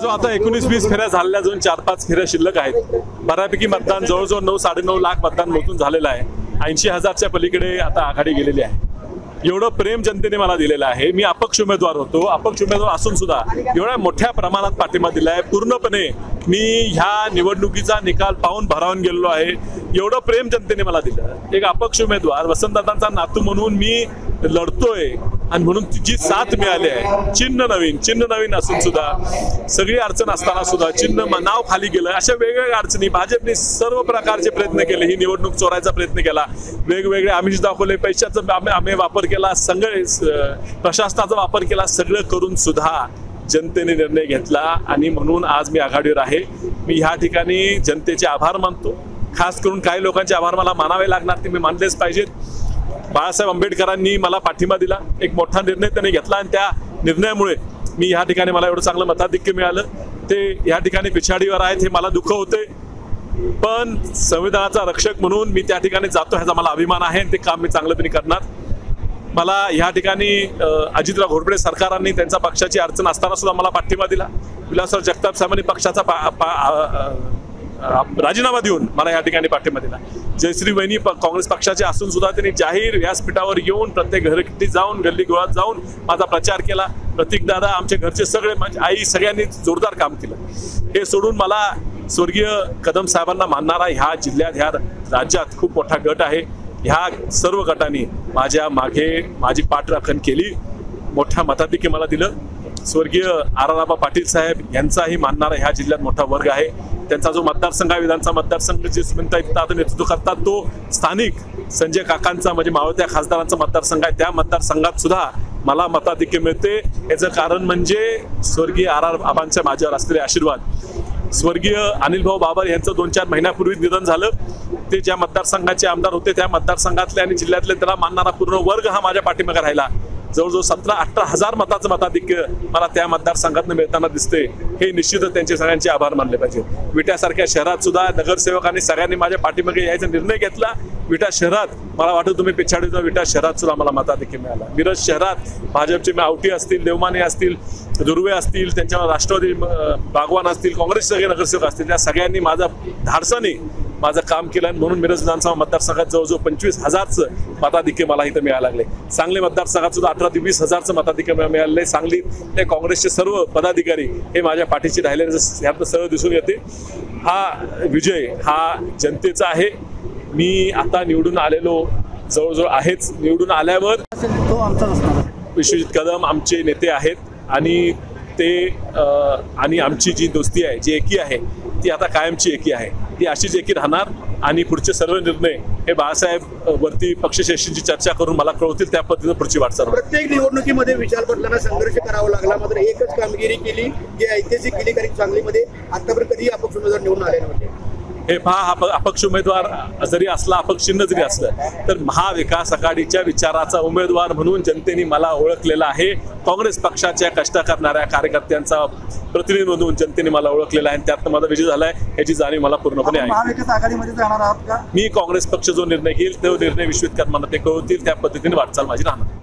जवळजवळ आता 19-20 फेऱ्या झालेल्या, अजून 4-5 फेऱ्या शिल्लक आहेत. बऱ्यापैकी मतदान जवळजवळ 9-9.5 लाख मतदान मोजून झालेलं आहे. 80,000च्या पलीकडे आता आघाडी गेलेली आहे. एवढं प्रेम जनतेने मला दिलेलं आहे. मी अपक्ष उमेदवार होतो. अपक्ष उमेदवार असून सुद्धा एवढ्या मोठ्या प्रमाणात पाठिंबा दिलाय. पूर्णपणे मी ह्या निवडणुकीचा निकाल पाहून भारावून गेलेलो आहे. एवढं प्रेम जनतेने मला दिलं. एक अपक्ष उमेदवार वसंतदादांचा नातू म्हणून मी लढतोय आणि म्हणून जी साथ मिळाली आहे. चिन्ह नवीन असून सुद्धा, सगळी अडचण असताना सुद्धा चिन्ह नाव खाली गेलं. अशा वेगवेगळ्या अडचणी भाजपने सर्व प्रकारचे प्रयत्न केले. ही निवडणूक चोरायचा प्रयत्न केला. वेगवेगळे आमिष दाखवले, पैशाचा आम्ही वापर केला, सगळे प्रशासनाचा वापर केला. सगळं करून सुद्धा जनतेने निर्णय घेतला आणि म्हणून आज मी आघाडीवर आहे. मी ह्या ठिकाणी जनतेचे आभार मानतो. खास करून काही लोकांचे आभार मला मानावे लागणार, ते मी मानलेच पाहिजेत. बाळासाहेब आंबेडकरांनी मला पाठिंबा दिला. एक मोठा निर्णय त्यांनी घेतला आणि त्या निर्णयामुळे मी ह्या ठिकाणी मला एवढं चांगलं मताधिक्य मिळालं. ते ह्या ठिकाणी पिछाडीवर आहेत हे मला दुःख होते, पण संविधानाचा रक्षक म्हणून मी त्या ठिकाणी जातो ह्याचा मला अभिमान आहे. ते काम मी चांगल्यापणे करणार. मला ह्या ठिकाणी अजितराव घोरपडे सरकारांनी त्यांच्या पक्षाची अडचण असताना सुद्धा मला पाठिंबा दिला. विलासराव जगताप साहेबांनी पक्षाचा राजीनामा देऊन मला या ठिकाणी पाठिंबा दिला. जयश्री वहिनी काँग्रेस पक्षाचे असून सुद्धा त्यांनी जाहीर व्यासपीठावर येऊन प्रत्येक घरगुती जाऊन गल्ली गोळात जाऊन माझा प्रचार केला. प्रतीक दादा, आमचे घरचे सगळे, माझी आई, सगळ्यांनी जोरदार काम केलं. हे सोडून मला स्वर्गीय कदम साहेबांना मानणारा ह्या जिल्ह्यात, ह्या राज्यात खूप मोठा गट आहे. ह्या सर्व गटांनी माझ्या मागे माझी पाठराखण केली. मोठ्या मताधिक्य मला दिलं. स्वर्गीय आराराबा पाटील साहेब यांचाही मानणारा ह्या जिल्ह्यात मोठा वर्ग आहे. त्यांचा जो मतदारसंघ आहे, विधानसभा मतदारसंघ जे आता नेतृत्व करतात, तो स्थानिक संजय काकांचा म्हणजे मावळत्या खासदारांचा मतदारसंघ आहे. त्या मतदारसंघात सुद्धा मला मताधिक्य मिळते. याचं कारण म्हणजे स्वर्गीय आराराबांच्या माझ्यावर असलेले आशीर्वाद. स्वर्गीय अनिल भाऊ बाबर यांचं 2-4 महिन्यापूर्वी निधन झालं. ते ज्या मतदारसंघाचे आमदार होते त्या मतदारसंघातले आणि जिल्ह्यातले त्याला मानणारा पूर्ण वर्ग हा माझ्या पाठीमागे राहिला. जवळजवळ 17-18 हजार मताचं मताधिक्य मला त्या मतदारसंघातून मिळताना दिसते. हे निश्चितच त्यांचे सगळ्यांचे आभार मानले पाहिजे. विट्यासारख्या शहरात सुद्धा नगरसेवकांनी सगळ्यांनी माझ्या पाठीमागे यायचा निर्णय घेतला. विटा शहरात मला वाटतं तुम्ही पिछाडी जाऊ, विटा शहरात सुद्धा मला मताधिक्य मिळाला. मिरज शहरात भाजपचे आवटी असतील, देवमाने असतील, दुर्वे असतील, त्यांच्यावर राष्ट्रवादी बागवान असतील, काँग्रेसचे सगळे नगरसेवक असतील, त्या सगळ्यांनी माझा धाडसाने माझं काम केलं. म्हणून मिरज विधानसभा मतदारसंघात जवळजवळ 25,000चं मताधिक्य मला इथं मिळायला लागले. सांगली मतदारसंघात सुद्धा 18 ते 20,000चं मताधिक्य मिळाले. सांगली ते काँग्रेसचे सर्व पदाधिकारी हे माझ्या पाठीशी राहिले, ह्यातनं सरळ दिसून येते. हा विजय हा जनतेचा आहे. मी आता निवडून आलेलो जवळजवळ आहेच. निवडून आल्यावर तो आमचाच असणार. विश्वजित कदम आमचे नेते आहेत आणि ते आणि आमची जी दोस्ती आहे, जी एकी आहे, ती आता कायमची एकी आहे. ती अशीच एकी राहणार आणि पुढचे सर्व निर्णय हे बाळासाहेब वरती पक्षश्रेष्ठींची चर्चा करून मला कळवतील. त्या पद्धतीने पुढची वाटचाल. प्रत्येक निवडणुकीमध्ये विचार बदलांना संघर्ष करावा लागला, मात्र एकच कामगिरी केली जी ऐतिहासिक केली. कारण सांगलीमध्ये आतापर्यंत कधी अपक्ष उमेदवार निवडून आले नव्हते. हे पहा, अपक्ष उमेदवार जरी असला, अपक्ष चिन्ह जरी असलं, तर महाविकास आघाडीच्या विचाराचा उमेदवार म्हणून जनतेने मला ओळखलेला आहे. काँग्रेस पक्षाच्या कष्ट करणाऱ्या कार्यकर्त्यांचा प्रतिनिधी म्हणून जनतेने मला ओळखलेला आहे. त्यातनं माझा विजय झालाय याची जाणीव मला पूर्णपणे आहे. महाविकास आघाडीमध्ये जाणार आहात का? मी काँग्रेस पक्ष जो निर्णय घेईल तो निर्णय विश्वजित कदमांना ते कळवतील. त्या पद्धतीने वाटचाल माझी राहणार.